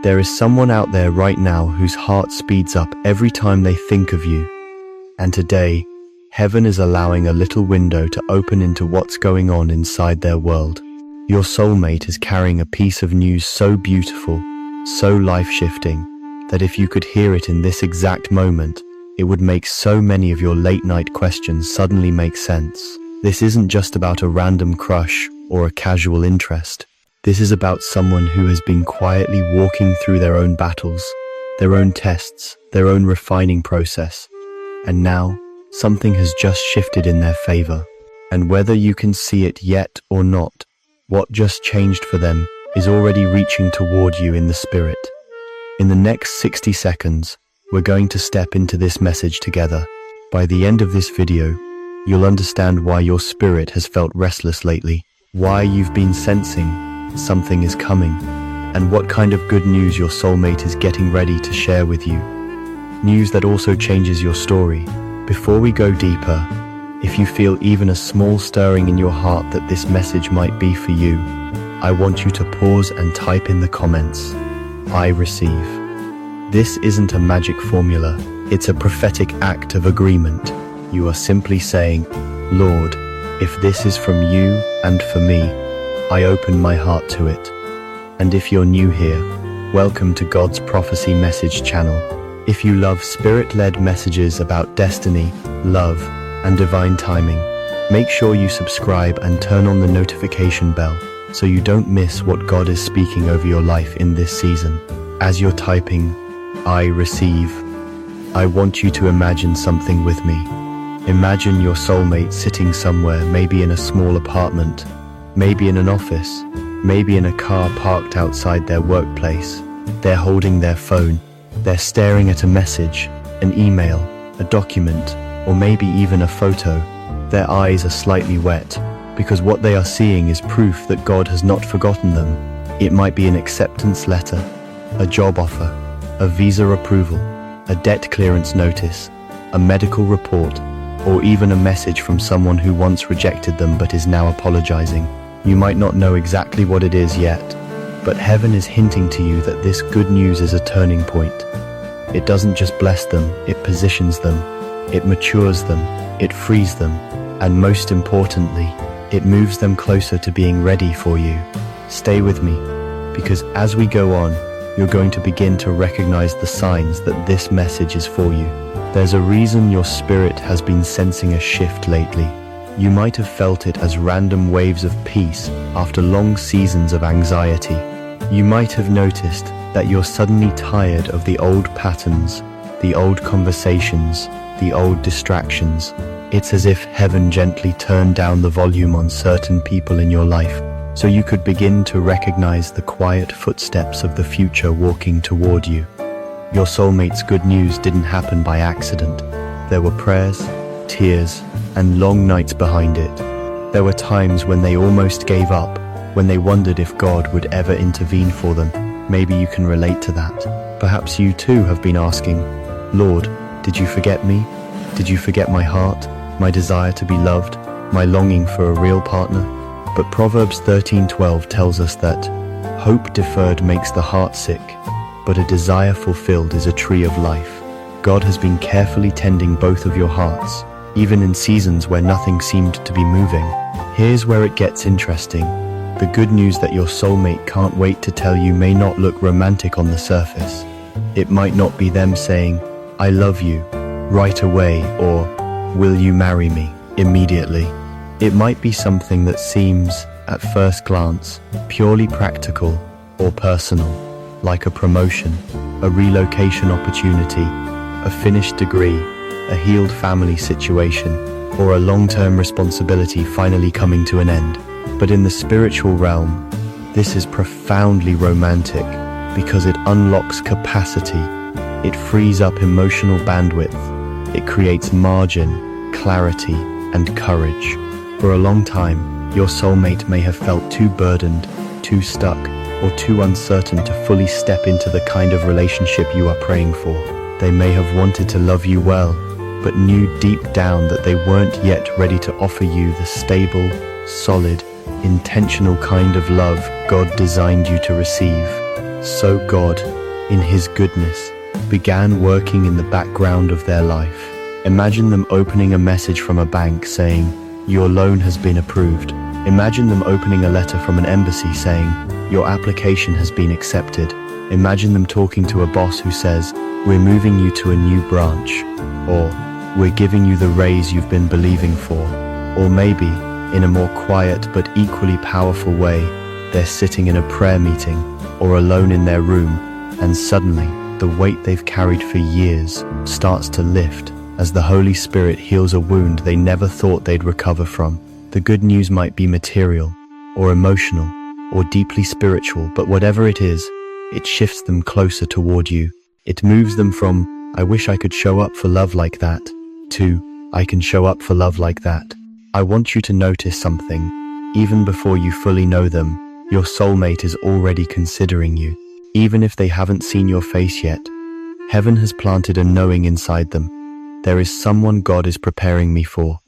There is someone out there right now whose heart speeds up every time they think of you. And today, heaven is allowing a little window to open into what's going on inside their world. Your soulmate is carrying a piece of news so beautiful, so life-shifting, that if you could hear it in this exact moment, it would make so many of your late-night questions suddenly make sense. This isn't just about a random crush or a casual interest. This is about someone who has been quietly walking through their own battles, their own tests, their own refining process. And now, something has just shifted in their favor. And whether you can see it yet or not, what just changed for them is already reaching toward you in the spirit. In the next 60 seconds, we're going to step into this message together. By the end of this video, you'll understand why your spirit has felt restless lately, why you've been sensing something is coming, and what kind of good news your soulmate is getting ready to share with you. News that also changes your story. Before we go deeper, if you feel even a small stirring in your heart that this message might be for you, I want you to pause and type in the comments, "I receive." This isn't a magic formula, it's a prophetic act of agreement. You are simply saying, "Lord, if this is from you and for me, I open my heart to it." And if you're new here, welcome to God's Prophecy Message channel. If you love spirit-led messages about destiny, love, and divine timing, make sure you subscribe and turn on the notification bell so you don't miss what God is speaking over your life in this season. As you're typing, "I receive," I want you to imagine something with me. Imagine your soulmate sitting somewhere, maybe in a small apartment, maybe in an office, maybe in a car parked outside their workplace. They're holding their phone, they're staring at a message, an email, a document, or maybe even a photo. Their eyes are slightly wet, because what they are seeing is proof that God has not forgotten them. It might be an acceptance letter, a job offer, a visa approval, a debt clearance notice, a medical report, or even a message from someone who once rejected them but is now apologizing. You might not know exactly what it is yet, but heaven is hinting to you that this good news is a turning point. It doesn't just bless them, it positions them, it matures them, it frees them, and most importantly, it moves them closer to being ready for you. Stay with me, because as we go on, you're going to begin to recognize the signs that this message is for you. There's a reason your spirit has been sensing a shift lately. You might have felt it as random waves of peace after long seasons of anxiety. You might have noticed that you're suddenly tired of the old patterns, the old conversations, the old distractions. It's as if heaven gently turned down the volume on certain people in your life, so you could begin to recognize the quiet footsteps of the future walking toward you. Your soulmate's good news didn't happen by accident. There were prayers, tears, and long nights behind it. There were times when they almost gave up, when they wondered if God would ever intervene for them. Maybe you can relate to that. Perhaps you too have been asking, "Lord, did you forget me? Did you forget my heart, my desire to be loved, my longing for a real partner?" But Proverbs 13:12 tells us that hope deferred makes the heart sick, but a desire fulfilled is a tree of life. God has been carefully tending both of your hearts, even in seasons where nothing seemed to be moving. Here's where it gets interesting. The good news that your soulmate can't wait to tell you may not look romantic on the surface. It might not be them saying, "I love you," right away, or "Will you marry me?" immediately. It might be something that seems, at first glance, purely practical or personal, like a promotion, a relocation opportunity, a finished degree, a healed family situation, or a long-term responsibility finally coming to an end. But in the spiritual realm, this is profoundly romantic because it unlocks capacity, it frees up emotional bandwidth, it creates margin, clarity, and courage. For a long time, your soulmate may have felt too burdened, too stuck, or too uncertain to fully step into the kind of relationship you are praying for. They may have wanted to love you well, but knew deep down that they weren't yet ready to offer you the stable, solid, intentional kind of love God designed you to receive. So God, in His goodness, began working in the background of their life. Imagine them opening a message from a bank saying, "Your loan has been approved." Imagine them opening a letter from an embassy saying, "Your application has been accepted." Imagine them talking to a boss who says, "We're moving you to a new branch," or "We're giving you the raise you've been believing for." Or maybe, in a more quiet but equally powerful way, they're sitting in a prayer meeting or alone in their room, and suddenly, the weight they've carried for years starts to lift as the Holy Spirit heals a wound they never thought they'd recover from. The good news might be material, or emotional, or deeply spiritual, but whatever it is, it shifts them closer toward you. It moves them from, "I wish I could show up for love like that," to, "I can show up for love like that." I want you to notice something. Even before you fully know them, your soulmate is already considering you. Even if they haven't seen your face yet, heaven has planted a knowing inside them. There is someone God is preparing me for.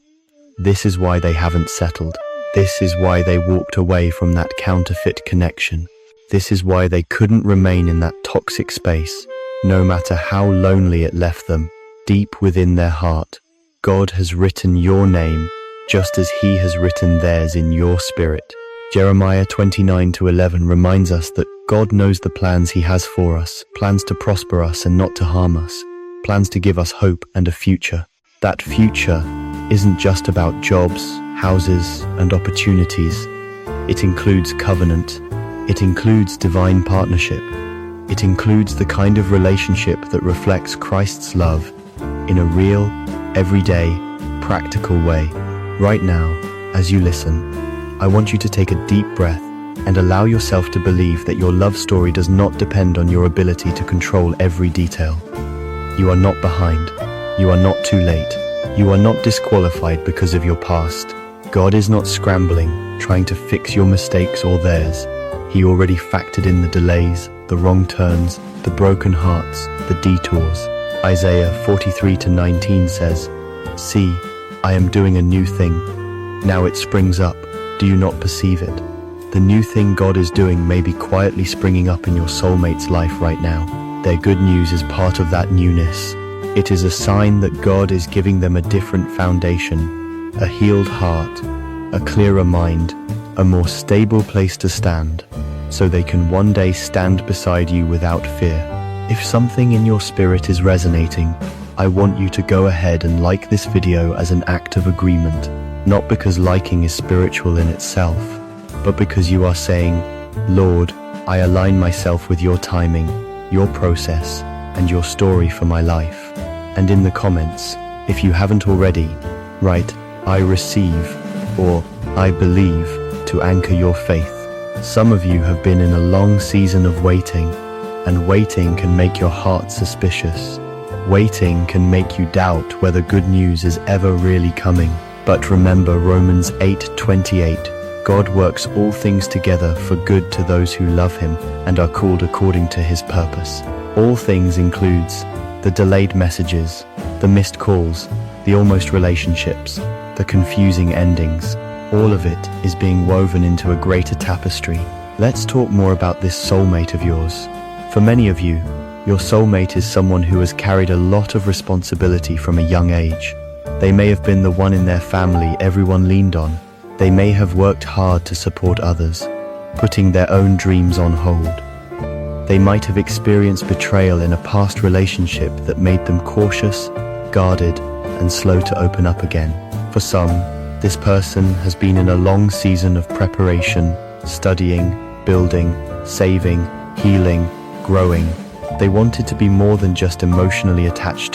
This is why they haven't settled. This is why they walked away from that counterfeit connection. This is why they couldn't remain in that toxic space, no matter how lonely it left them. Deep within their heart, God has written your name, just as He has written theirs in your spirit. Jeremiah 29:11 reminds us that God knows the plans He has for us, plans to prosper us and not to harm us, plans to give us hope and a future. That future isn't just about jobs, houses, and opportunities. It includes covenant. It includes divine partnership. It includes the kind of relationship that reflects Christ's love in a real, everyday, practical way. Right now, as you listen, I want you to take a deep breath and allow yourself to believe that your love story does not depend on your ability to control every detail. You are not behind. You are not too late. You are not disqualified because of your past. God is not scrambling, trying to fix your mistakes or theirs. He already factored in the delays, the wrong turns, the broken hearts, the detours. Isaiah 43:19 says, "See, I am doing a new thing. Now it springs up. Do you not perceive it?" The new thing God is doing may be quietly springing up in your soulmate's life right now. Their good news is part of that newness. It is a sign that God is giving them a different foundation, a healed heart, a clearer mind, a more stable place to stand, so they can one day stand beside you without fear. If something in your spirit is resonating, I want you to go ahead and like this video as an act of agreement, not because liking is spiritual in itself, but because you are saying, "Lord, I align myself with your timing, your process, and your story for my life." And in the comments, if you haven't already, write, "I receive," or "I believe," to anchor your faith. Some of you have been in a long season of waiting, and waiting can make your heart suspicious. Waiting can make you doubt whether good news is ever really coming. But remember Romans 8:28, God works all things together for good to those who love Him and are called according to His purpose. All things includes the delayed messages, the missed calls, the almost relationships, the confusing endings. All of it is being woven into a greater tapestry. Let's talk more about this soulmate of yours. For many of you, your soulmate is someone who has carried a lot of responsibility from a young age. They may have been the one in their family everyone leaned on. They may have worked hard to support others, putting their own dreams on hold. They might have experienced betrayal in a past relationship that made them cautious, guarded, and slow to open up again. For some, this person has been in a long season of preparation, studying, building, saving, healing, growing. They wanted to be more than just emotionally attached